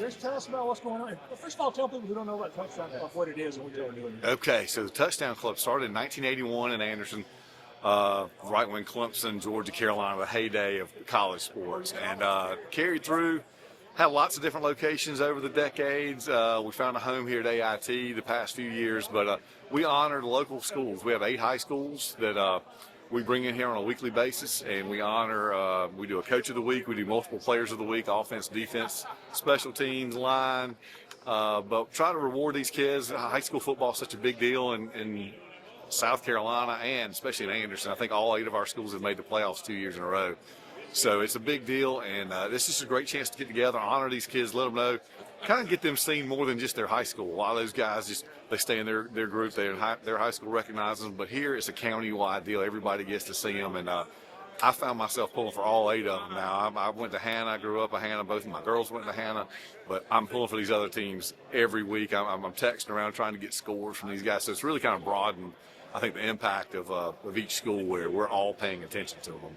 Chris, tell us about what's going on. First of all, tell people who don't know about Touchdown Club what it is and what you're doing. Okay, so the Touchdown Club started in 1981 in Anderson, right when Clemson, Georgia, Carolina, the heyday of college sports, and carried through. Had lots of different locations over the decades. We found a home here at AIT the past few years, but we honor the local schools. We have 8 high schools that we bring in here on a weekly basis, and we honor, we do a coach of the week, we do multiple players of the week, offense, defense, special teams, line, but try to reward these kids. High school football is such a big deal in South Carolina and especially in Anderson. I think all 8 of our schools have made the playoffs 2 years in a row. So it's a big deal, and this is a great chance to get together, honor these kids, let them know, kind of get them seen more than just their high school. A lot of those guys just, they stay in their group, their high school recognizes them, but here it's a county-wide deal. Everybody gets to see them, and I found myself pulling for all 8 of them now. I went to Hannah. I grew up at Hannah. Both of my girls went to Hannah, but I'm pulling for these other teams every week. I'm texting around trying to get scores from these guys, so it's really kind of broadened, I think, the impact of each school where we're all paying attention to them.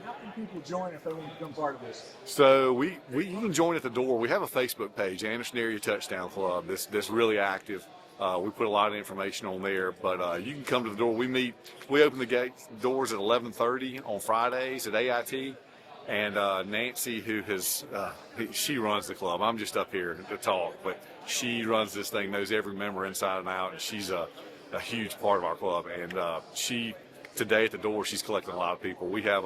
How can people join if they want to become part of this? So you can join at the door. We have a Facebook page, Anderson Area Touchdown Club. That's really active. We put a lot of information on there, but you can come to the door. We open the doors at 11:30 on Fridays at AIT, and Nancy, who she runs the club. I'm just up here to talk, but she runs this thing, knows every member inside and out, and she's a huge part of our club. And today at the door, she's collecting a lot of people. We have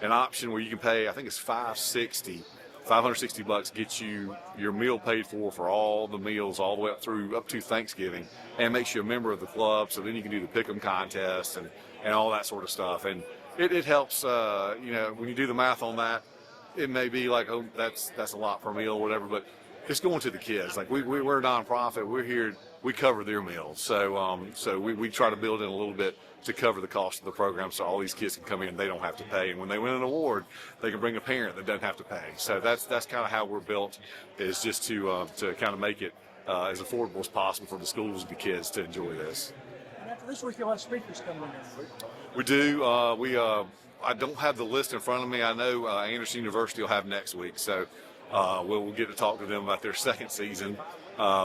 an option where you can pay, I think it's $560 gets you your meal paid for all the meals all the way up to Thanksgiving, and makes you a member of the club. So then you can do the pick'em contest and all that sort of stuff. And it helps, when you do the math on that, it may be like, oh, that's a lot per meal or whatever, but it's going to the kids. Like we're a nonprofit. We're here. We cover their meals. So we try to build in a little bit to cover the cost of the program, so all these kids can come in and they don't have to pay. And when they win an award, they can bring a parent that doesn't have to pay. So that's kind of how we're built, is just to kind of make it as affordable as possible for the schools and the kids to enjoy this. And after this week, you'll have speakers coming in. We do. I don't have the list in front of me. I know Anderson University will have next week, so we'll get to talk to them about their second season,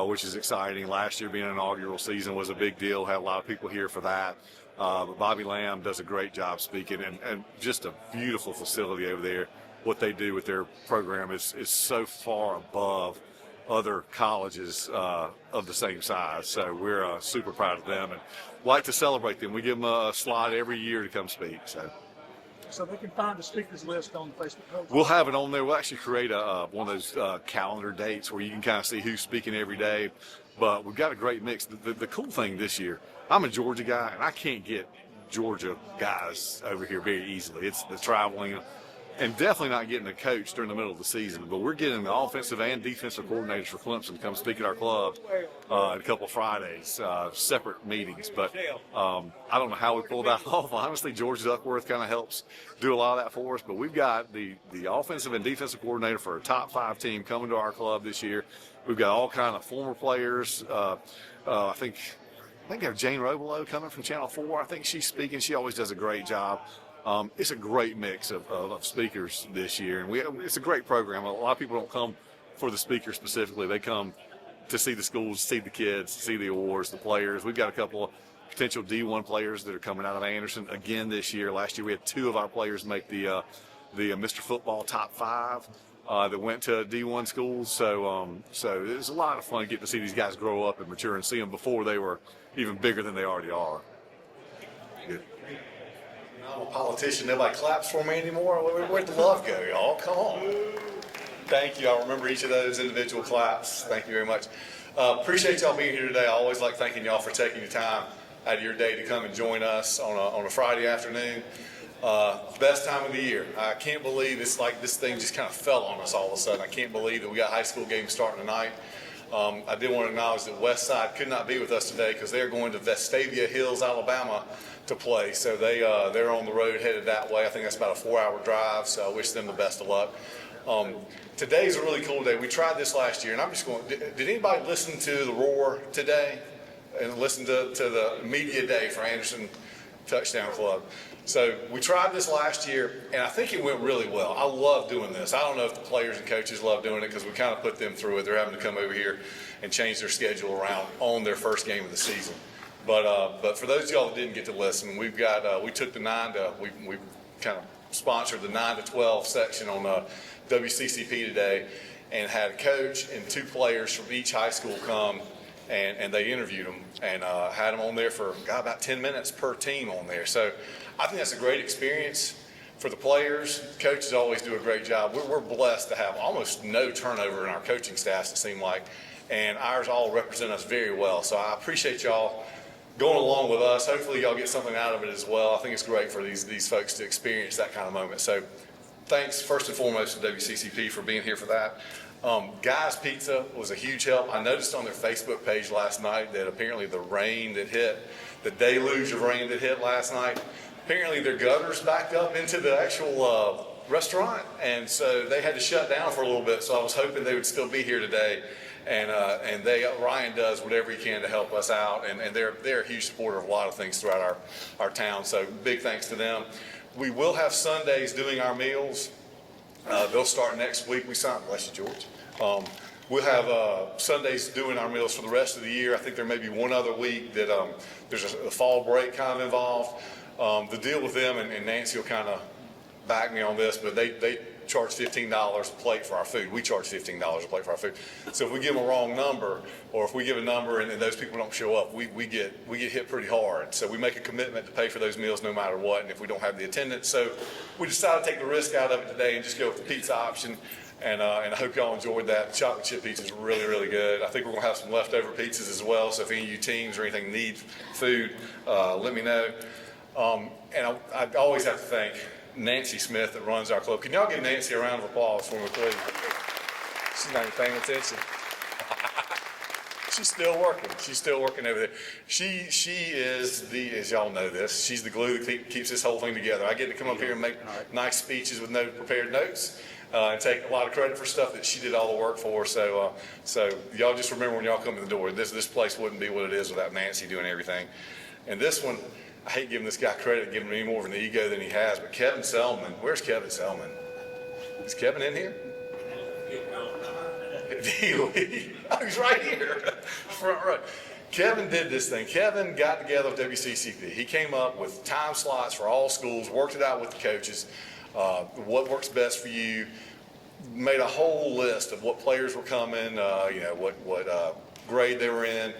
which is exciting. Last year being an inaugural season was a big deal. Had a lot of people here for that. But Bobby Lamb does a great job speaking, and just a beautiful facility over there. What they do with their program is so far above other colleges of the same size. So we're super proud of them and like to celebrate them. We give them a slot every year to come speak. So they can find the speakers list on the Facebook page. We'll have it on there. We'll actually create one of those calendar dates where you can kind of see who's speaking every day. But we've got a great mix. The cool thing this year, I'm a Georgia guy, and I can't get Georgia guys over here very easily. It's the traveling, and definitely not getting a coach during the middle of the season. But we're getting the offensive and defensive coordinators for Clemson to come speak at our club a couple of Fridays, separate meetings. But I don't know how we pull that off. Honestly, George Duckworth kind of helps do a lot of that for us. But we've got the offensive and defensive coordinator for a top 5 team coming to our club this year. We've got all kind of former players. I think we have Jane Robelo coming from Channel 4. I think she's speaking. She always does a great job. It's a great mix of speakers this year, and it's a great program. A lot of people don't come for the speakers specifically. They come to see the schools, see the kids, see the awards, the players. We've got a couple of potential D1 players that are coming out of Anderson again this year. Last year we had 2 of our players make the Mr. Football top 5. That went to D1 schools, so it was a lot of fun to get to see these guys grow up and mature and see them before they were even bigger than they already are. Good. I'm a politician. Nobody claps for me anymore. Where'd the love go, y'all? Come on. Thank you. I'll remember each of those individual claps. Thank you very much. Appreciate y'all being here today. I always like thanking y'all for taking your time out of your day to come and join us on a Friday afternoon. Best time of the year. I can't believe it's like this thing just kind of fell on us all of a sudden. I can't believe that we got high school games starting tonight. I did want to acknowledge that Westside could not be with us today because they're going to Vestavia Hills, Alabama to play. So they're on the road headed that way. I think that's about a 4-hour drive, so I wish them the best of luck. Today's a really cool day. We tried this last year, and I'm just going, did anybody listen to the Roar today and listen to the media day for Anderson Touchdown Club? So we tried this last year, and I think it went really well. I love doing this. I don't know if the players and coaches love doing it because we kind of put them through it. They're having to come over here and change their schedule around on their first game of the season. But for those of y'all that didn't get to listen, we took the we kind of sponsored the 9 to 12 section on WCCP today, and had a coach and 2 players from each high school come, and they interviewed them and had them on there for about 10 minutes per team on there. So I think that's a great experience for the players. Coaches always do a great job. We're blessed to have almost no turnover in our coaching staffs, it seems like, and ours all represent us very well. So I appreciate y'all going along with us. Hopefully y'all get something out of it as well. I think it's great for these folks to experience that kind of moment. So thanks first and foremost to WCCP for being here for that. Guy's Pizza was a huge help. I noticed on their Facebook page last night that apparently the deluge of rain that hit last night, apparently their gutters backed up into the actual restaurant, and so they had to shut down for a little bit. So I was hoping they would still be here today, and Ryan does whatever he can to help us out, and they're a huge supporter of a lot of things throughout our town. So big thanks to them. We will have Sundays doing our meals. They'll start next week. Bless you, George. We'll have Sundays doing our meals for the rest of the year. I think there may be one other week that there's a fall break kind of involved. The deal with them, and Nancy will kind of back me on this, but they charge $15 a plate for our food. We charge $15 a plate for our food. So if we give them a wrong number, or if we give a number and those people don't show up, we get hit pretty hard. So we make a commitment to pay for those meals no matter what, and if we don't have the attendance. So we decided to take the risk out of it today and just go with the pizza option. And I hope y'all enjoyed that. The chocolate chip pizza is really, really good. I think we're going to have some leftover pizzas as well. So if any of you teams or anything need food, let me know. And I always have to thank Nancy Smith that runs our club. Can y'all give Nancy a round of applause for me, please? She's not even paying attention. She's still working. She's still working over there. She is as y'all know this, she's the glue that keeps this whole thing together. I get to come up here and make nice speeches with no prepared notes. And take a lot of credit for stuff that she did all the work for. So y'all just remember when y'all come in the door, this place wouldn't be what it is without Nancy doing everything. And this one, I hate giving this guy credit, giving him any more of an ego than he has, but Kevin Selman, where's Kevin Selman? Is Kevin in here? Oh, he's right here, front row. Kevin did this thing. Kevin got together with WCCP. He came up with time slots for all schools, worked it out with the coaches, what works best for you, made a whole list of what players were coming, what grade they were in,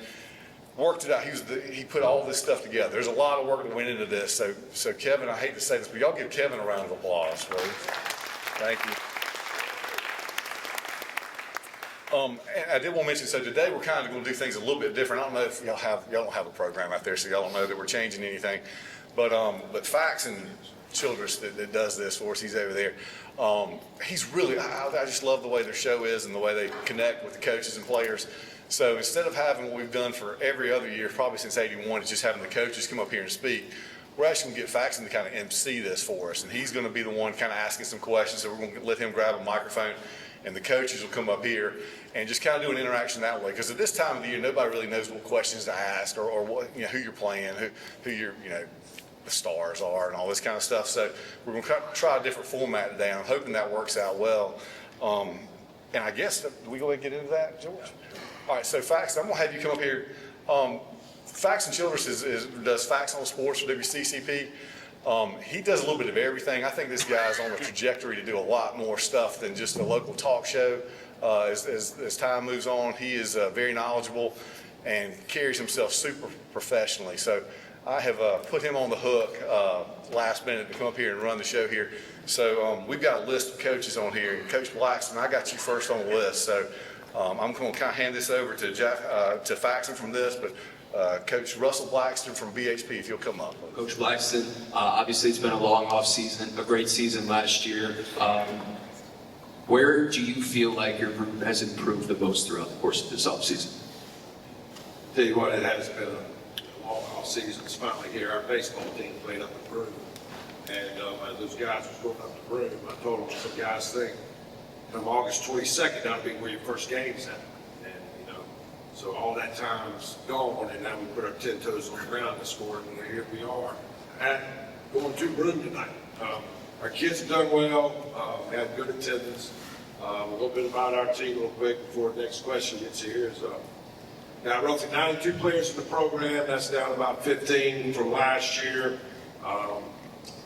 worked it out. He put all this stuff together. There's a lot of work that went into this. So Kevin, I hate to say this, but y'all give Kevin a round of applause, please. Thank you. And I did want to mention, so today we're kind of going to do things a little bit different. I don't know if y'all don't have a program out there, so y'all don't know that we're changing anything. But Faxon Childress that does this for us, he's over there. He's really, I just love the way their show is and the way they connect with the coaches and players. So instead of having what we've done for every other year, probably since '81, is just having the coaches come up here and speak, we're actually going to get Faxon to kind of MC this for us. And he's going to be the one kind of asking some questions. So we're going to let him grab a microphone, and the coaches will come up here and just kind of do an interaction that way. Because at this time of the year, nobody really knows what questions to ask or what, who you're playing, who your the stars are and all this kind of stuff. So we're going to try a different format today. I'm hoping that works out well. And I guess, do we go ahead and get into that, George? All right, so Faxon, I'm going to have you come up here. Faxon Childress does Faxon Sports for WCCP. He does a little bit of everything. I think this guy's on a trajectory to do a lot more stuff than just a local talk show. As time moves on, he is very knowledgeable and carries himself super professionally. So I have put him on the hook last minute to come up here and run the show here. So we've got a list of coaches on here. Coach Blackston, I got you first on the list. So I'm going to kind of hand this over to Faxon from this, but Coach Russell Blackston from BHP, if you'll come up. Coach Blackston, obviously it's been a long off season, a great season last year. Where do you feel like your group has improved the most throughout the course of this off season? Tell you what, it has been a long off season. It's finally here. Our baseball team played up the Broome, and as those guys were going up the Broome, I told them, some guys think from August 22nd that'll be where your first game's at. So all that time's gone, and now we put our 10 toes on the ground and scored, and here we are. And going to Broome tonight. Our kids have done well. We had good attendance. A little bit about our team real quick before the next question gets here is, got roughly 92 players in the program. That's down about 15 from last year.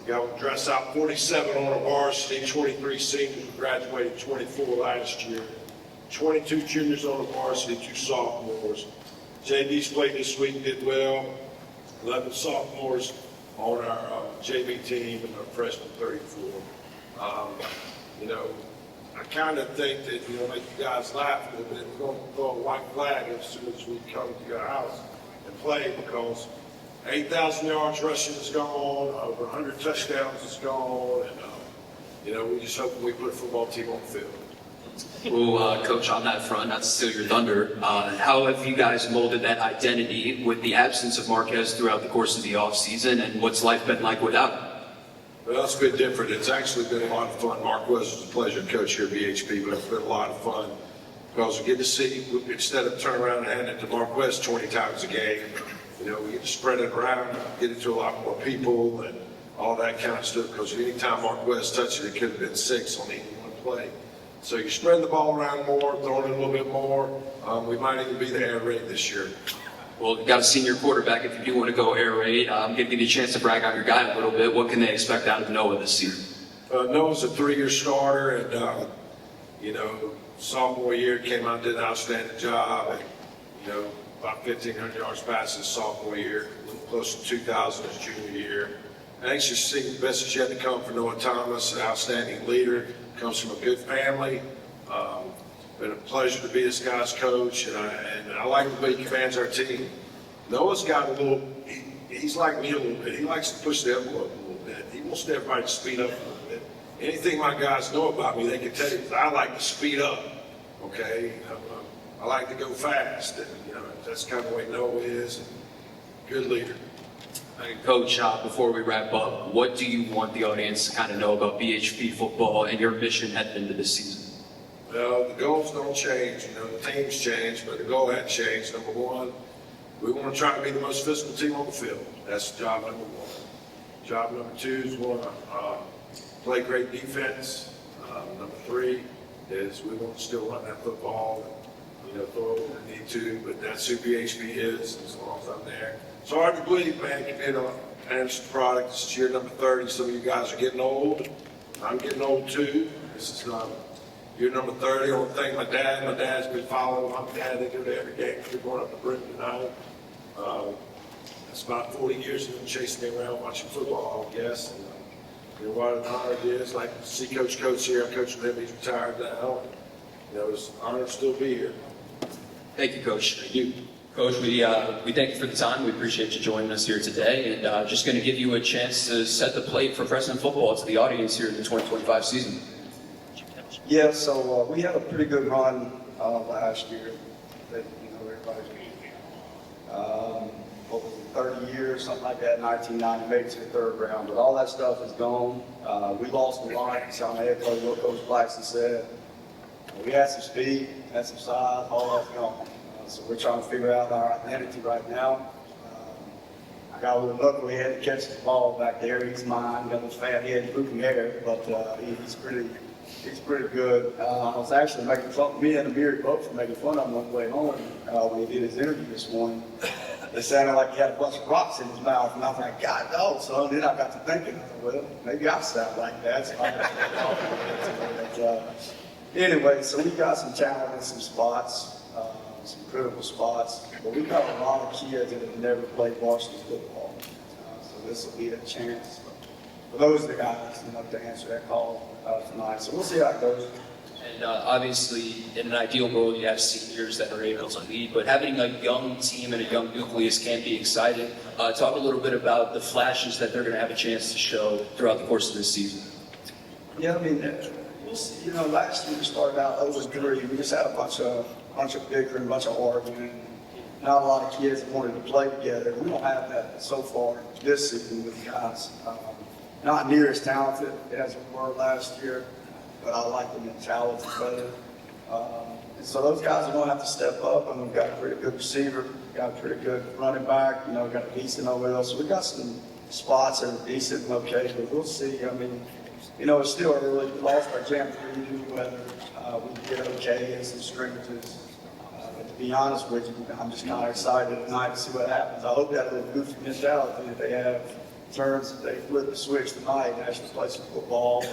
Got to dress out 47 on our varsity, 23 seniors, graduated 24 last year, 22 juniors on the varsity, 2 sophomores. JV's played this week, did well. 11 sophomores on our JV team and our freshman 34. You know, I kind of think that, you know, make you guys laugh a little bit. We're going to throw a white flag as soon as we come to your house and play, because 8,000 yards rushing is gone, over 100 touchdowns is gone, and, you know, we just hope we put a football team on the field. Well, Coach, on that front, not to steal your thunder, how have you guys molded that identity with the absence of Marquez throughout the course of the offseason, and what's life been like without him? Well, it's been different. It's actually been a lot of fun. Marquez is a pleasure to coach here at BHP, but it's been a lot of fun because we get to see, instead of turning around and handing it to Marquez 20 times a game, you know, we get to spread it around, get it to a lot more people and all that kind of stuff, because anytime Marquez touched it, it could have been 6 on any one play. So you're spreading the ball around more, throwing it a little bit more. We might even be the air raid this year. Well, you got a senior quarterback. If you do want to go air raid, I'm going to give you a chance to brag on your guy a little bit. What can they expect out of Noah this season? Noah's a 3-year starter, and, you know, sophomore year came out and did an outstanding job. And, you know, about 1,500 yards passing sophomore year, a little close to 2,000 his junior year. Anxious to see the best is yet to come for Noah Thomas, an outstanding leader, comes from a good family. Been a pleasure to be this guy's coach, and I like the way he commands our team. Noah's got a little, he's like me a little bit. He likes to push the envelope a little bit. He wants everybody to speed up a little bit. Anything my guys know about me, they can tell you, I like to speed up, okay? I like to go fast, and, you know, that's kind of the way Noah is, and good leader. Coach, before we wrap up, what do you want the audience to kind of know about BHP football and your mission heading into this season? Well, the goals don't change, you know, the teams change, but the goal hasn't changed. Number one, we want to try to be the most physical team on the field. That's job number one. Job number two is we want to play great defense. Number three is we want to still run that football and, you know, throw it when we need to, but that's who BHP is as long as I'm there. It's hard to believe, man, you know, Anderson product. This is year number 30. Some of you guys are getting old. I'm getting old too. This is year number 30. I want to thank my dad. My dad's been following my dad. They do it every game. We're going up to Broome tonight. It's about 40 years of them chasing me around watching football, I guess. And, you know, what an honor it is. Like to see Coach here. I coach with him. He's retired now. You know, it's an honor to still be here. Thank you, Coach. Thank you. Coach, we thank you for the time. We appreciate you joining us here today, and just going to give you a chance to set the plate for President football to the audience here in the 2025 season. Yeah, so we had a pretty good run last year. That, you know, everybody's over 30 years, something like that, 1990, made it to the 3rd round. But all that stuff is gone. We lost a lot. You saw my head coach, what Coach Blackson said. We had some speed, had some size, all that's gone. So we're trying to figure out our identity right now. I got a little lucky. We had to catch the ball back there. He's mine. Got a fat head, looking hair, but he's pretty good. I was actually making fun. Me and Amir both were making fun of him on the way home when he did his interview this morning. It sounded like he had a bunch of rocks in his mouth, and I was like, God, no. So then I got to thinking, well, maybe I sound like that. So anyway, so we got some talent in some spots. Some critical spots, but we got a lot of kids that have never played varsity football, so this will be a chance for those are the guys, you know, to answer that call tonight. So we'll see how it goes. And obviously, in an ideal world, you have seniors that are able to lead, but having a young team and a young nucleus can be exciting. Talk a little bit about the flashes that they're going to have a chance to show throughout the course of this season. Yeah, I mean, we'll see. You know, last year we started out 0-3. We just had a bunch of bickering, a bunch of arguing. Not a lot of kids that wanted to play together. We don't have that so far this season with guys. Not near as talented as we were last year, but I like the mentality better. And so those guys are going to have to step up, and we've got a pretty good receiver, got a pretty good running back, you know, got a decent OL. So we got some spots are decent and okay, but we'll see. I mean, you know, it's still early. We lost our champ preview, whether we did okay in some scrimmages. But to be honest with you, I'm just kind of excited tonight to see what happens. I hope that little goofy mentality that they have turns, if they flip the switch tonight and actually play some football.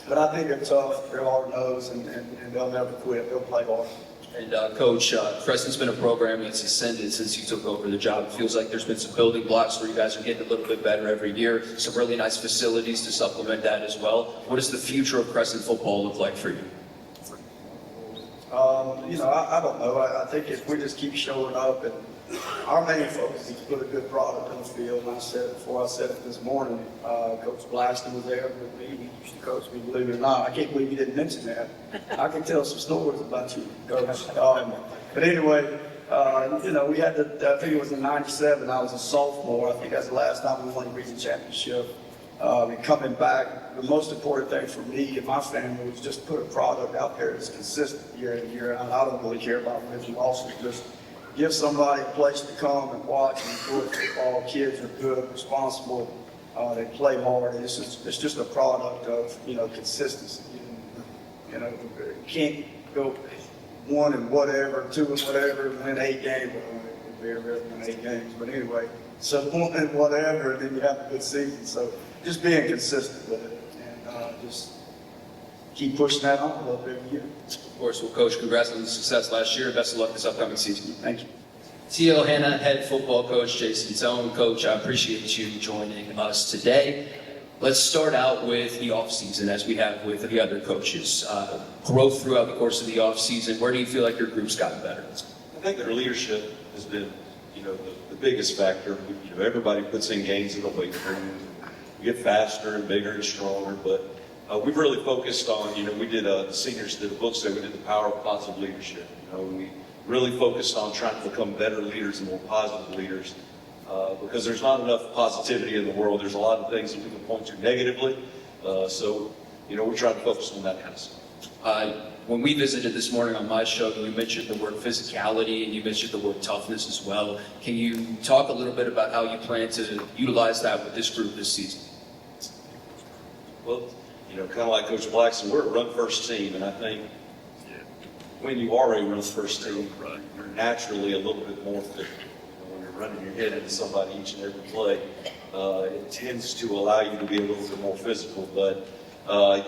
But I think they're tough, they're hard-nosed, and they'll never quit. They'll play hard. And Coach, Crescent's been a program that's ascended since you took over the job. It feels like there's been some building blocks where you guys are getting a little bit better every year. Some really nice facilities to supplement that as well. What does the future of Crescent football look like for you? You know, I don't know. I think if we just keep showing up, and our main focus is to put a good product on the field. And I said it before, I said it this morning. Coach Blackston was there with me. He used to coach me, believe it or not. I can't believe you didn't mention that. I can tell some stories about you, Coach. But anyway, you know, we had I think it was in '97. I was a sophomore. I think that's the last time we won a region championship. And coming back, the most important thing for me and my family was just put a product out there that's consistent year in and year out. I don't really care about wins and losses. Just give somebody a place to come and watch and enjoy football. Kids are good, responsible. They play hard. It's just a product of, you know, consistency. You know, you can't go 1 and whatever, 2 and whatever, and then 8 games. Very rare than 8 games, but anyway. So 1 and whatever, and then you have a good season. So just being consistent with it, and just keep pushing that on a little bit every year. Of course, well, Coach, congrats on the success last year. Best of luck this upcoming season. Thank you. TL Hanna, head football coach, Jason Tone. Coach, I appreciate you joining us today. Let's start out with the offseason, as we have with the other coaches. Growth throughout the course of the offseason. Where do you feel like your group's gotten better? I think their leadership has been, you know, the biggest factor. You know, everybody puts in gains in the weight room. We get faster and bigger and stronger, but we've really focused on, you know, we did, the seniors did a book study, we did the power of positive leadership. You know, we really focused on trying to become better leaders and more positive leaders, because there's not enough positivity in the world. There's a lot of things that we can point to negatively. So, you know, we're trying to focus on that kind of stuff. When we visited this morning on my show, you mentioned the word physicality and you mentioned the word toughness as well. Can you talk a little bit about how you plan to utilize that with this group this season? Well, you know, kind of like Coach Blackson, we're a run-first team, and I think when you are a run-first team, you're naturally a little bit more physical. You know, when you're running your head into somebody each and every play, it tends to allow you to be a little bit more physical. But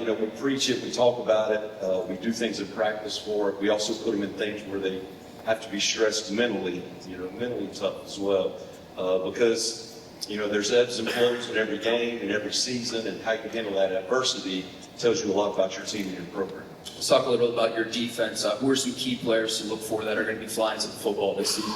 you know, we preach it, we talk about it, we do things in practice for it. We also put them in things where they have to be stressed mentally, you know, mentally tough as well, because you know, there's ebbs and flows in every game and every season, and how you handle that adversity tells you a lot about your team and your program. Let's talk a little about your defense. Who are some key players to look for that are going to be flying some football this season?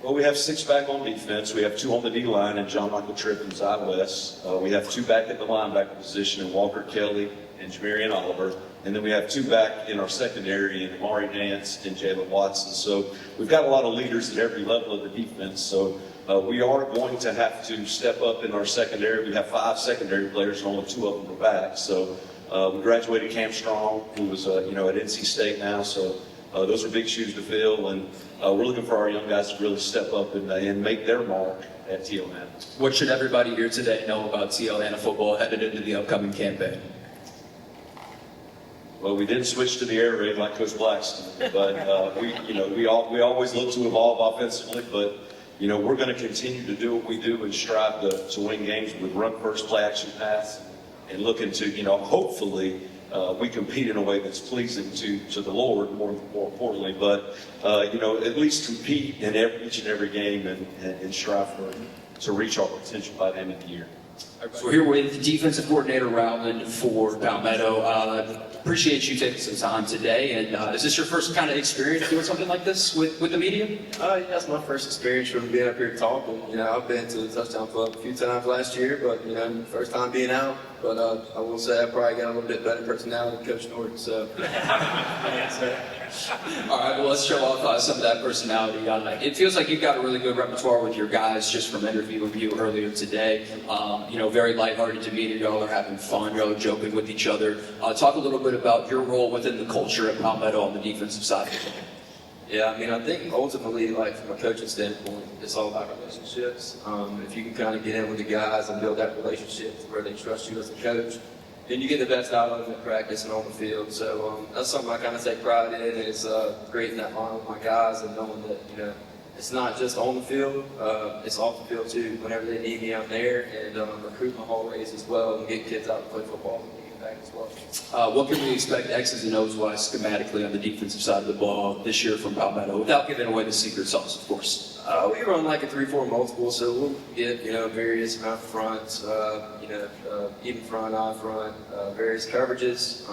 Well, we have 6 back on defense. We have 2 on the D-line, and John Michael Tripp and Zy West. We have 2 back at the linebacker position, in Walker Kelly and Jamarian Oliver. And then we have 2 back in our secondary, in Amari Nance and Jalen Watson. So we've got a lot of leaders at every level of the defense. So we are going to have to step up in our secondary. We have 5 secondary players, and only 2 of them are back. So we graduated Cam Strong, who was you know, at NC State now. So those are big shoes to fill, and we're looking for our young guys to really step up and make their mark at TL Hanna. What should everybody here today know about TL Hanna football headed into the upcoming campaign? Well, we didn't switch to the air raid like Coach Blackston, but we always look to evolve offensively. But you know, we're going to continue to do what we do and strive to win games with run first, play action pass, and looking to, you know, hopefully we compete in a way that's pleasing to the Lord, more importantly. But you know, at least compete in each and every game and strive to reach our potential by the end of the year. So we're here with defensive coordinator Rowland for Palmetto. Appreciate you taking some time today. And is this your first kind of experience doing something like this with the media? Yeah, that's my first experience from being up here talking. You know, I've been to the Touchdown Club a few times last year, but, you know, first time being out. But I will say I probably got a little bit better personality than Coach Norton, so. All right, well, let's show off some of that personality. It feels like you've got a really good repertoire with your guys just from interviewing you earlier today. You know, very lighthearted demeanor. Y'all are having fun. Y'all are joking with each other. Talk a little bit about your role within the culture at Palmetto on the defensive side. Yeah, I mean, I think ultimately, like from a coaching standpoint, it's all about relationships. If you can kind of get in with the guys and build that relationship where they trust you as a coach, then you get the best out of them in practice and on the field. So that's something I kind of take pride in, is creating that bond with my guys and knowing that, you know, it's not just on the field, it's off the field too, whenever they need me out there, and recruit my hallways as well and get kids out to play football and get back as well. What can we expect X's and O's wise schematically on the defensive side of the ball this year from Palmetto, without giving away the secret sauce, of course? We run like a 3-4 multiple, so we'll get, you know, various amount of fronts, even front, odd front, various coverages.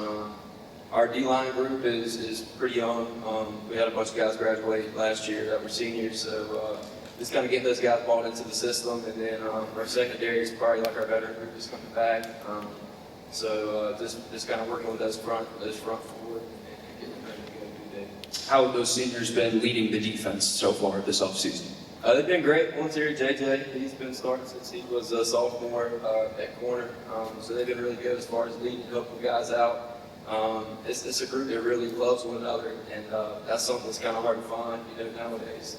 Our D-line group is pretty young. We had a bunch of guys graduate last year that were seniors, so just kind of getting those guys bought into the system. And then our secondary is probably like our veteran group is coming back. Just kind of working with those front forward and getting them ready to go do that. How have those seniors been leading the defense so far this offseason? They've been great. One Terry JJ, he's been starting since he was a sophomore at corner. So they've been really good as far as leading, helping guys out. It's a group that really loves one another, and that's something that's kind of hard to find, you know, nowadays.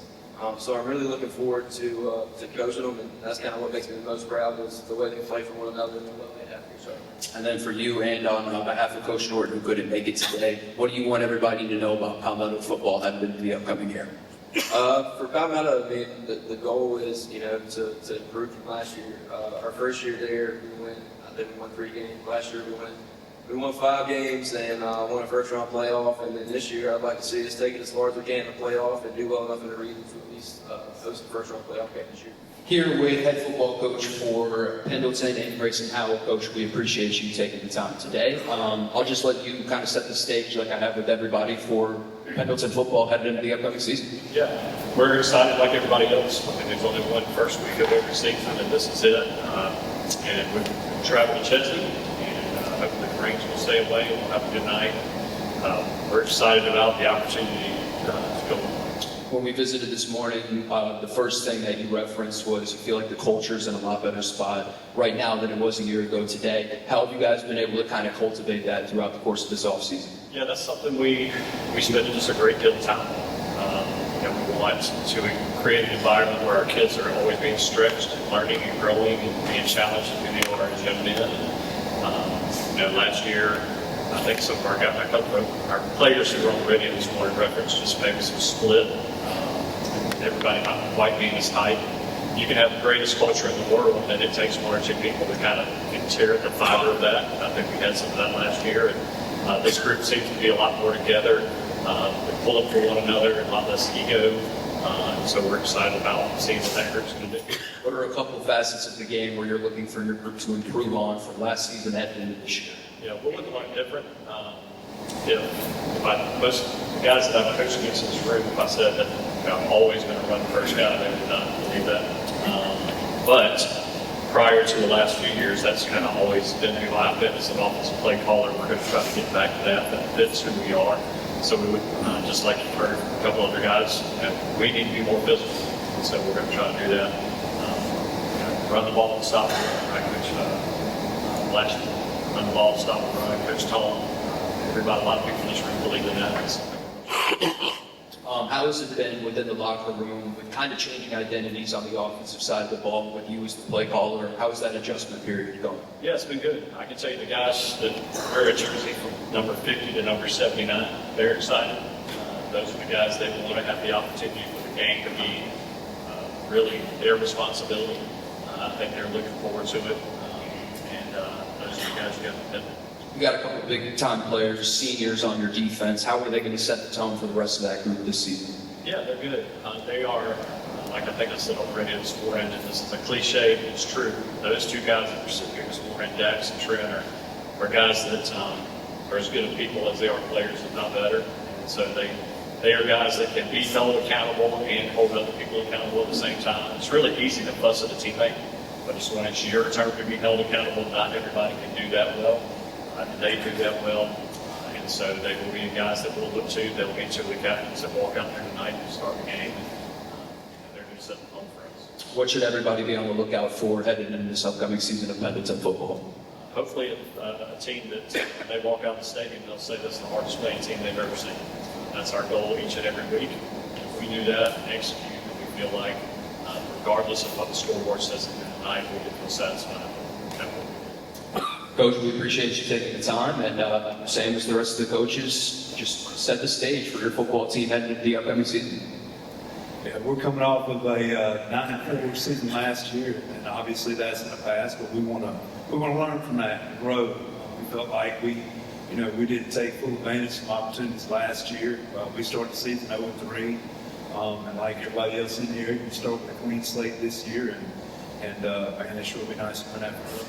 So I'm really looking forward to coaching them, and that's kind of what makes me the most proud, is the way they play for one another and the love they have for each other. And then for you, and on behalf of Coach Norton, who couldn't make it today, what do you want everybody to know about Palmetto football heading into the upcoming year? For Palmetto, I mean, the goal is, you know, to improve from last year. Our first year there, I think we won 3 games. Last year we won 5 games and won a first-round playoff. And then this year, I'd like to see us take it as far as we can in the playoff and do well enough in the region to at least host the first-round playoff game this year. Here with head football coach for Pendleton and Grayson Howell. Coach, we appreciate you taking the time today. I'll just let you kind of set the stage like I have with everybody for Pendleton football heading into the upcoming season. Yeah, we're excited like everybody else. I mean, there's only one first week of every season, and this is it. And we're traveling to Chesney, and hopefully the rains will stay away, and we'll have a good night. We're excited about the opportunity to go. When we visited this morning, the first thing that you referenced was you feel like the culture's in a lot better spot right now than it was a year ago today. How have you guys been able to kind of cultivate that throughout the course of this offseason? Yeah, that's something we spend just a great deal of time on. We want to create an environment where our kids are always being stretched and learning and growing and being challenged to be able to jump in. Last year, I think some of our players who were already in this morning reference just maybe some split. Everybody not quite being as tight. You can have the greatest culture in the world, and it takes 1 or 2 people to kind of tear at the fiber of that. I think we had some of that last year, and this group seems to be a lot more together. They pull up for one another, a lot less ego. So we're excited about seeing what that group's going to do. What are a couple of facets of the game where you're looking for your group to improve on from last season heading into this year? Yeah, we'll look a lot different. Most guys that I've coached against in this room, if I said that I'm always going to run the first guy, they would not believe that. But prior to the last few years, that's kind of always been who I've been as an offensive play caller. We're going to try to get back to that. That fits who we are. So we would, just like you've heard a couple other guys, we need to be more physical. And so we're going to try to do that. Run the ball and stop the run. I coach last year. Run the ball, stop the run. Coach Tom. Everybody, a lot of people in this room believe in that. How has it been within the locker room with kind of changing identities on the offensive side of the ball with you as the play caller? How is that adjustment period going? Yeah, it's been good. I can tell you the guys that wear a jersey from number 50 to number 79, they're excited. Those are the guys that want to have the opportunity for the game to be really their responsibility. I think they're looking forward to it. Those are the guys who got the commitment. You got a couple of big-time players, seniors on your defense. How are they going to set the tone for the rest of that group this season? Yeah, they're good. They are, like I think I said already this morning, and this is a cliche, but it's true. Those 2 guys that are sitting here this morning, Dax and Trent, are guys that are as good at people as they are players, if not better. And so they are guys that can be held accountable and hold other people accountable at the same time. It's really easy to fuss at a teammate, but it's when it's your turn to be held accountable, not everybody can do that well. They do that well, and so they will be guys that we'll look to. They'll be 2 of the captains that walk out there tonight and start the game. They're going to set the tone for us. What should everybody be on the lookout for heading into this upcoming season of Pendleton football? Hopefully a team that when they walk out the stadium, they'll say this is the hardest playing team they've ever seen. That's our goal each and every week. If we do that and execute, we feel like, regardless of what the scoreboard says at the end of the night, we can feel satisfied. Coach, we appreciate you taking the time, and same as the rest of the coaches, just set the stage for your football team heading into the upcoming season. Yeah, we're coming off of a 9-4 season last year, and obviously that's in the past. But we want to learn from that and grow. We felt like we didn't take full advantage of opportunities last year. We started the season 0-3, and like everybody else in here, you start with a clean slate this year, and man, it's really nice to win that first.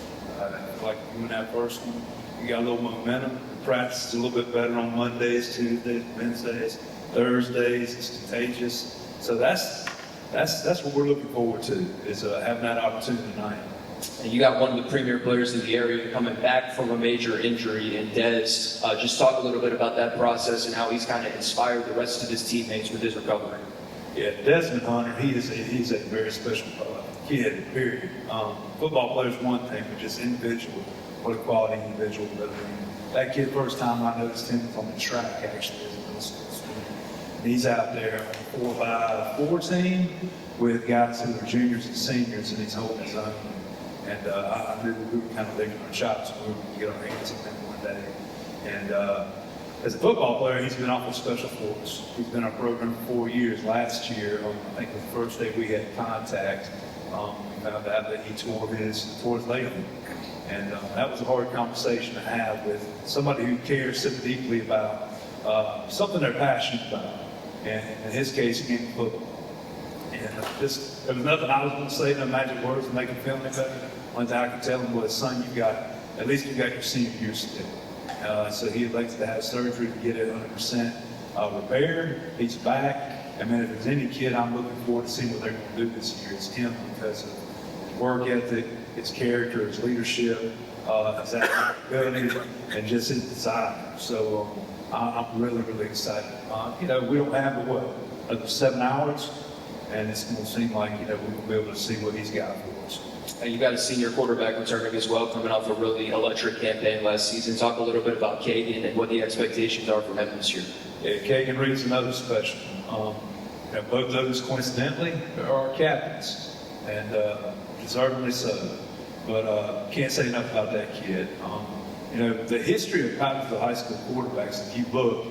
Like we win that first one, you got a little momentum. The practice is a little bit better on Mondays, Tuesdays, Wednesdays, Thursdays. It's contagious. So that's what we're looking forward to, is having that opportunity tonight. And you got one of the premier players in the area coming back from a major injury in Dez. Just talk a little bit about that process and how he's kind of inspired the rest of his teammates with his recovery. Yeah, Desmond Hunter, he's a very special kid, period. Football player's one thing, but just individual, what a quality individual. But that kid, first time I noticed him was on the track, actually, as a middle school student. And he's out there on 4x4 team with guys who are juniors and seniors, and he's holding his own. And I knew we were kind of licking our chops, and we were going to get our hands on him one day. And as a football player, he's been awful special for us. He's been in our program for 4 years. Last year, I think the first day we had contact, we found out that he tore his labrum. And that was a hard conversation to have with somebody who cares so deeply about something they're passionate about. And in his case, he came football. And there was nothing I was going to say, no magic words to make him feel any better. One thing I could tell him was, son, at least you got your senior year still. So he elected to have surgery to get it 100% repaired. He's back. And man, if there's any kid I'm looking forward to seeing what they're going to do this year, it's him, because of his work ethic, his character, his leadership, his ability, and just his desire. So I'm really, really excited. We don't have another 7 hours, and it's going to seem like we will be able to see what he's got for us. And you got a senior quarterback returning as well, coming off a really electric campaign last season. Talk a little bit about Kagan and what the expectations are from him this year. Yeah, Kagan Reed's another special. Both those, coincidentally, are our captains, and deservedly so. But can't say enough about that kid. The history of Pattersville High School quarterbacks, if you look,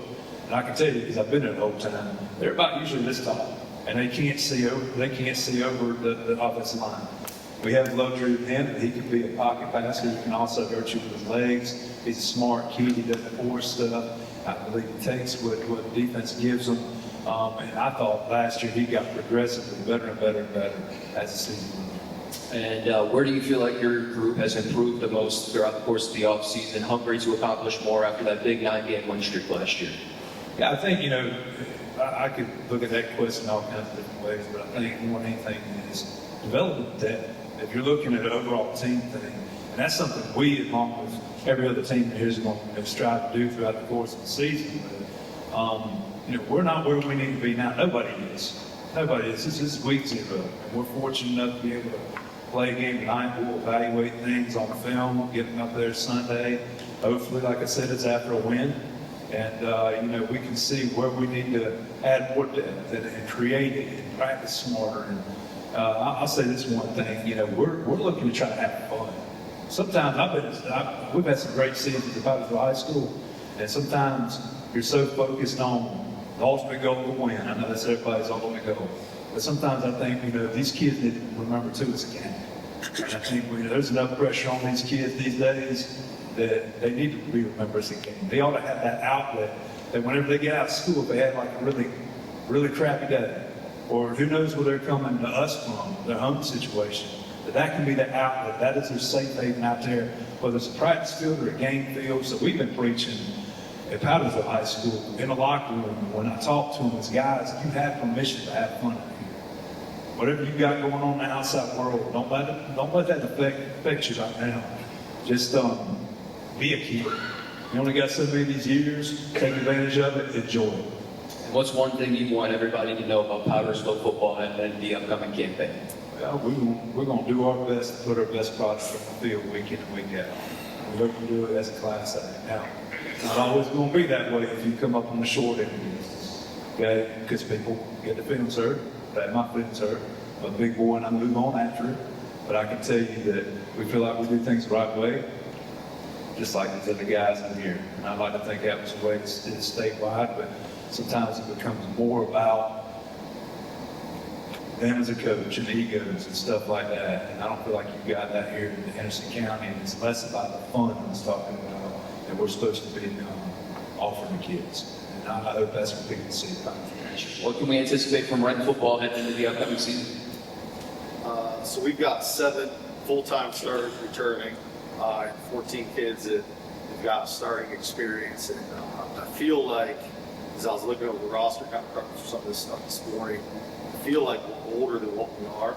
and I can tell you because I've been there the whole time, they're about usually this tall, and they can't see over the offensive line. We have the luxury of him that he can be a pocket passer. He can also hurt you with his legs. He's a smart kid. He doesn't force stuff. I believe he takes what the defense gives him. And I thought last year he got progressively better and better and better as the season went on. And where do you feel like your group has improved the most throughout the course of the offseason, hungry to accomplish more after that big 9-game win streak last year? Yeah, I think, I could look at that question all kinds of different ways, but I think more than anything is development depth. If you're looking at an overall team thing, and that's something we, along with every other team here, is going to strive to do throughout the course of the season. But, we're not where we need to be now. Nobody is. This is week 0. And we're fortunate enough to be able to play a game tonight. We'll evaluate things on film, get them up there Sunday. Hopefully, like I said, it's after a win. And, we can see where we need to add more depth and create it and practice smarter. And I'll say this one thing, we're looking to try to have fun. Sometimes we've had some great seasons at Pattersville High School, and sometimes you're so focused on the ultimate goal to win. I know that's everybody's ultimate goal. But sometimes I think, these kids need to remember too, it's a game. And I think there's enough pressure on these kids these days that they need to be remembered as a game. They ought to have that outlet that whenever they get out of school, if they have like a really, really crappy day, or who knows where they're coming to us from, their home situation, that can be the outlet. That is their safe haven out there, whether it's a practice field or a game field. So we've been preaching at Pattersville High School, in the locker room, when I talk to them as guys, you have permission to have fun here. Whatever you got going on in the outside world, don't let that affect you right now. Just be a kid. You only got so many of these years, take advantage of it, enjoy it. And what's one thing you want everybody to know about Powdersville football and the upcoming campaign? Well, we're going to do our best to put our best products on the field week in and week out. We hope to do it as a class act. Now, it's not always going to be that way if you come up on the short end of this. okay? Because people get their feelings hurt, I had my feelings hurt. I'm a big boy and I move on after it. But I can tell you that we feel like we do things the right way, just like these other guys in here. And I'd like to think that was the way it is statewide, but sometimes it becomes more about them as a coach and egos and stuff like that. And I don't feel like you've got that here in Henderson County. And it's less about the fun I was talking about that we're supposed to be offering the kids. And I hope that's what people see. What can we anticipate from Renton football heading into the upcoming season? So we've got 7 full-time starters returning, 14 kids that have got starting experience. And I feel like, as I was looking over the roster, kind of prepping for some of this stuff this morning, I feel like we're older than what we are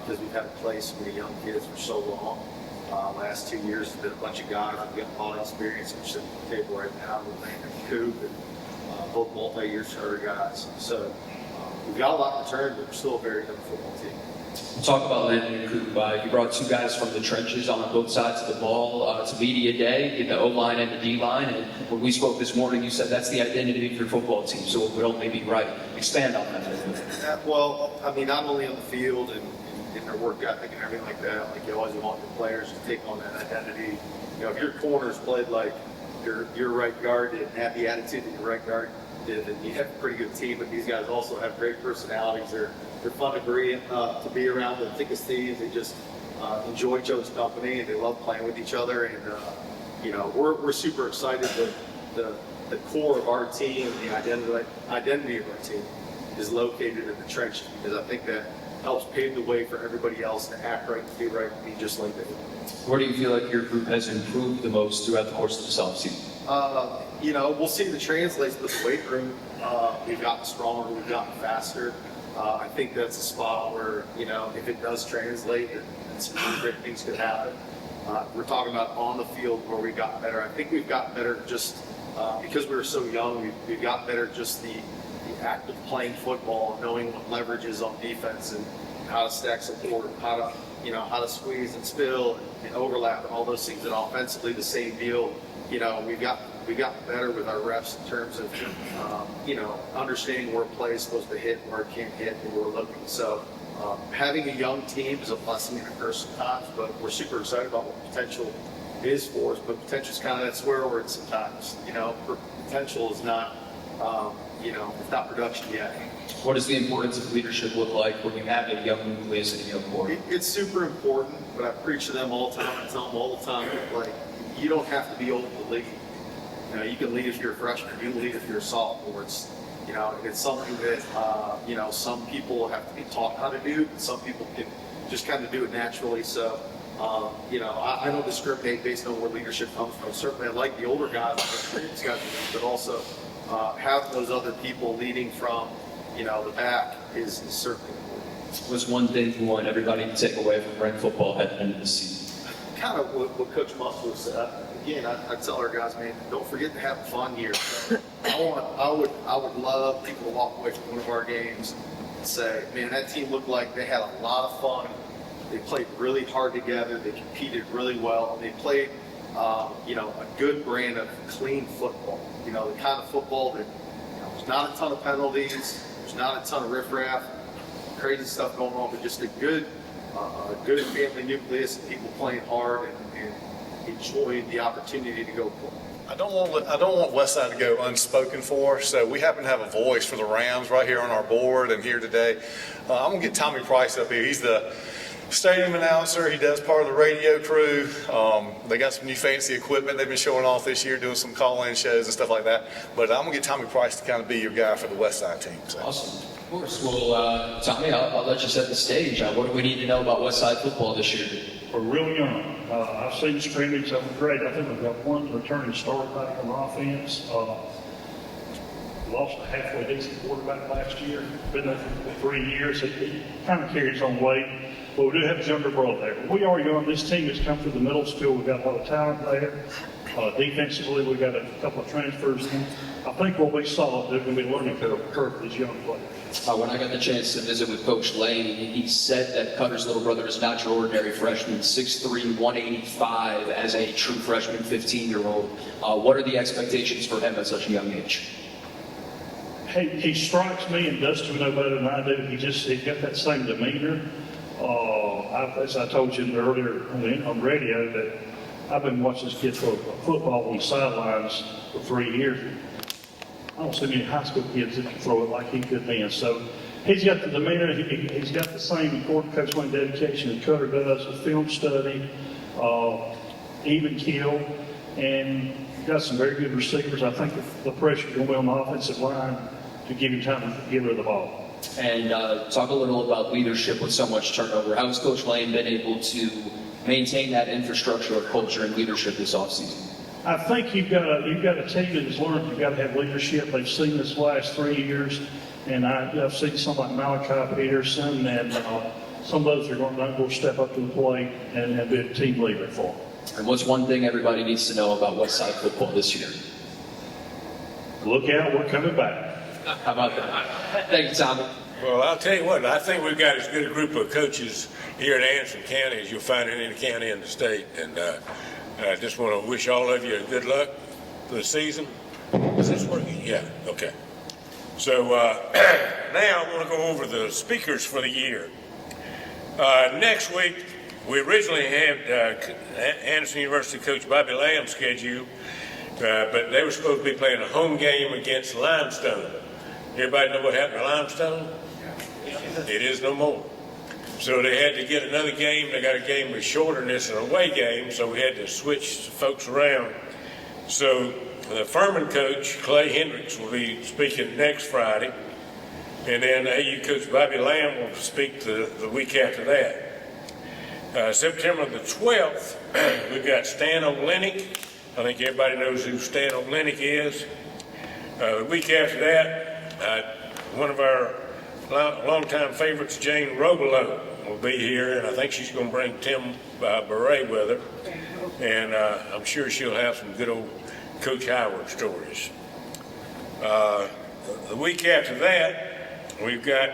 because we've had to play so many young kids for so long. Last 2 years have been a bunch of guys who've got a lot of experience. I'm sitting at the table right now with Landon Coop and both multi-year starter guys. So we've got a lot returned, but we're still a very young football team. We'll talk about Landon and Coop. You brought 2 guys from the trenches on both sides of the ball to media day in the O-line and the D-line. And when we spoke this morning, you said that's the identity of your football team, so it would only be right. Expand on that. Well, I mean, not only on the field and in their work ethic and everything like that, like you always want your players to take on that identity. You know, if your corners played like your right guard did and had the attitude that your right guard did, then you have a pretty good team. But these guys also have great personalities. They're fun to be around, the thickest thieves. They just enjoy each other's company and they love playing with each other. And you know, we're super excited that the core of our team, the identity of our team, is located in the trenches, because I think that helps pave the way for everybody else to act right and feel right and be just like they do. Where do you feel like your group has improved the most throughout the course of the offseason? You know, we'll see the translates with the weight room. We've gotten stronger, we've gotten faster. I think that's a spot where, you know, if it does translate, then some really great things could happen. We're talking about on the field where we got better. I think we've gotten better just because we were so young. We've got better just the act of playing football, knowing what leverage is on defense and how to stack support, how to squeeze and spill and overlap and all those things. And offensively, the same deal. You know, we got better with our reps in terms of, you know, understanding where play is supposed to hit, where it can't hit, and where we're looking. So having a young team is a blessing and a curse sometimes, but we're super excited about what potential is for us. But potential is kind of that swear word sometimes. You know, potential is not, you know, it's not production yet. What does the importance of leadership look like when you have a young nucleus and a young core? It's super important, but I preach to them all the time. I tell them all the time, like, you don't have to be old to lead. You know, you can lead if you're a freshman. You can lead if you're a sophomore. It's, you know, it's something that, you know, some people have to be taught how to do, and some people can just kind of do it naturally. So, you know, I don't discriminate based on where leadership comes from. Certainly, I like the older guys, the previous guys, but also have those other people leading from, you know, the back is certainly important. What's one thing you want everybody to take away from Renton football heading into the season? Kind of what Coach Muscle said. Again, I tell our guys, man, don't forget to have fun here. I would love people to walk away from one of our games and say, man, that team looked like they had a lot of fun. They played really hard together. They competed really well. They played, you know, a good brand of clean football. You know, the kind of football that, you know, there's not a ton of penalties. There's not a ton of riffraff, crazy stuff going on, but just a good family nucleus and people playing hard and enjoying the opportunity to go play. I don't want Westside to go unspoken for, so we happen to have a voice for the Rams right here on our board and here today. I'm going to get Tommy Price up here. He's the stadium announcer. He does part of the radio crew. They got some new fancy equipment they've been showing off this year, doing some call-in shows and stuff like that. But I'm going to get Tommy Price to kind of be your guy for the Westside team. So. Awesome. Of course. Well, Tommy, I'll let you set the stage. What do we need to know about Westside football this year? We're really young. I've seen scrimmage. That was great. I think we've got one returning starter back on offense. Lost a halfway decent quarterback last year. Been there for 3 years. He kind of carries his own weight. But we do have his younger brother there. We are young. This team has come through the middle school. We've got a lot of talent there. Defensively, we've got a couple of transfers in. I think what we saw, there's going to be a learning curve for these young players. When I got the chance to visit with Coach Lane, he said that Cutter's little brother is not your ordinary freshman, 6'3", 185 as a true freshman, 15-year-old. What are the expectations for him at such a young age? he strikes me, and Dustin would know better than I do, he's got that same demeanor. As I told you earlier on radio, that I've been watching this kid throw football on the sidelines for 3 years. I don't see many high school kids that can throw it like he could then. So he's got the demeanor, he's got the same important Coach Wayne dedication that Cutter does, with film study, even kill, and got some very good receivers. I think the pressure will be on the offensive line to give him time to get rid of the ball. And talk a little about leadership with so much turnover. How has Coach Lane been able to maintain that infrastructure of culture and leadership this offseason? I think you've got a team that has learned you've got to have leadership. They've seen this last 3 years, and I've seen some like Malachi Peterson, and some of those are going to go step up to the plate and be a team leader for them. And what's one thing everybody needs to know about Westside football this year? Look out, we're coming back. How about that? Thank you, Tommy. Well, I'll tell you what, I think we've got as good a group of coaches here in Anderson County as you'll find in any county in the state. And I just want to wish all of you good luck for the season. Is this working? Yeah, okay. So now I want to go over the speakers for the year. Next week, we originally had Anderson University coach Bobby Lamb scheduled, but they were supposed to be playing a home game against Limestone. Everybody know what happened to Limestone? It is no more. So they had to get another game. They got a game with shorter than this, an away game, so we had to switch folks around. So the Furman coach, Clay Hendricks, will be speaking next Friday. And then AU coach Bobby Lamb will speak the week after that. September the 12th, we've got Stan Olenek. I think everybody knows who Stan Olenek is. The week after that, one of our longtime favorites, Jane Robelo, will be here, and I think she's going to bring Tim Beret with her. And I'm sure she'll have some good old Coach Howard stories. The week after that, we've got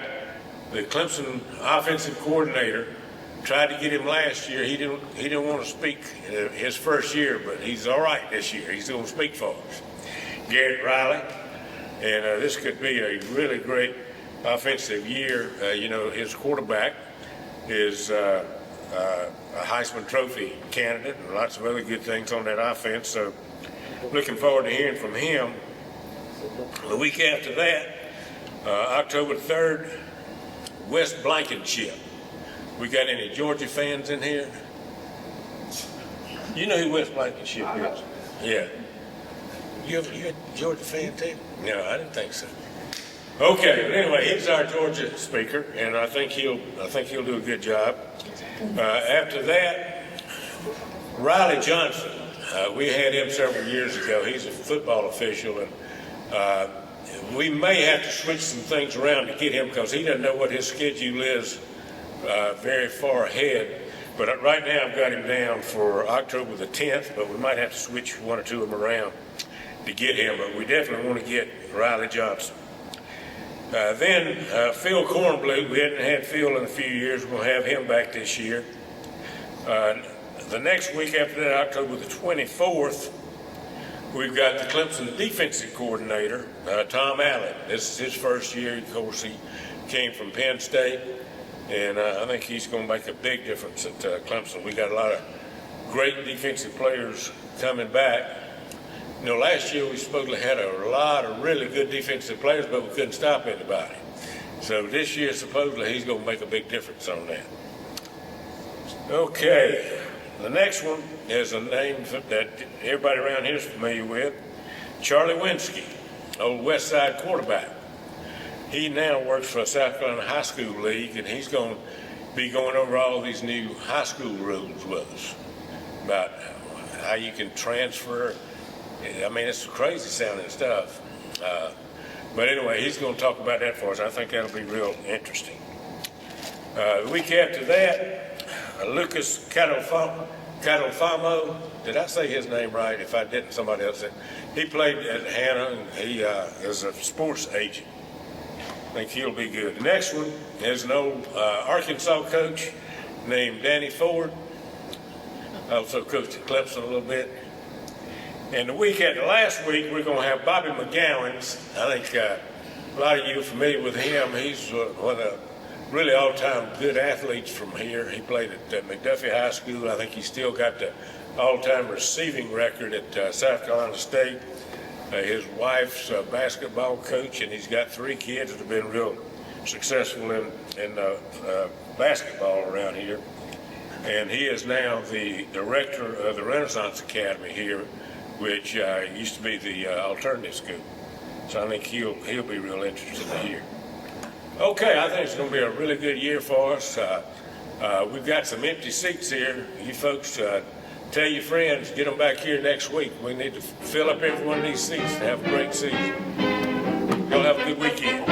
the Clemson offensive coordinator. Tried to get him last year. He didn't want to speak his first year, but he's all right this year. He's going to speak for us. Garrett Riley, and this could be a really great offensive year. His quarterback is a Heisman Trophy candidate, and lots of other good things on that offense. So, looking forward to hearing from him. The week after that, October 3rd, West Blankenship. We got any Georgia fans in here? You know who West Blankenship is? Yeah. You a Georgia fan too? No, I didn't think so. Okay, but anyway, he's our Georgia speaker, and I think he'll do a good job. After that, Riley Johnson. We had him several years ago. He's a football official, and we may have to switch some things around to get him because he doesn't know what his schedule is very far ahead. But right now I've got him down for October the 10th, but we might have to switch one or two of them around to get him. But we definitely want to get Riley Johnson. Then Phil Kornbluth. We hadn't had Phil in a few years. We'll have him back this year. The next week after that, October the 24th, we've got the Clemson defensive coordinator, Tom Allen. This is his first year. Of course, he came from Penn State, and I think he's going to make a big difference at Clemson. We got a lot of great defensive players coming back. Last year we supposedly had a lot of really good defensive players, but we couldn't stop anybody. So this year, supposedly, he's going to make a big difference on that. Okay. The next one is a name that everybody around here is familiar with, Charlie Winsky, old West Side quarterback. He now works for the South Carolina High School League, and he's going to be going over all these new high school rules with us about how you can transfer. I mean, it's crazy sounding stuff. But anyway, he's going to talk about that for us. I think that'll be real interesting. The week after that, Lucas Catalfamo, did I say his name right? If I didn't, somebody else said. He played at Hannah, and he is a sports agent. I think he'll be good. The next one is an old Arkansas coach named Danny Ford. Also coached at Clemson a little bit. And the week after last week, we're going to have Bobby McGowan's. I think a lot of you are familiar with him. He's one of the really all-time good athletes from here. He played at McDuffie High School. I think he's still got the all-time receiving record at South Carolina State. His wife's a basketball coach, and he's got 3 kids that have been real successful in basketball around here. And he is now the director of the Renaissance Academy here, which used to be the alternative school. So I think he'll be real interested to hear. Okay, I think it's going to be a really good year for us. We've got some empty seats here. You folks tell your friends, get them back here next week. We need to fill up every one of these seats to have a great season. Y'all have a good weekend.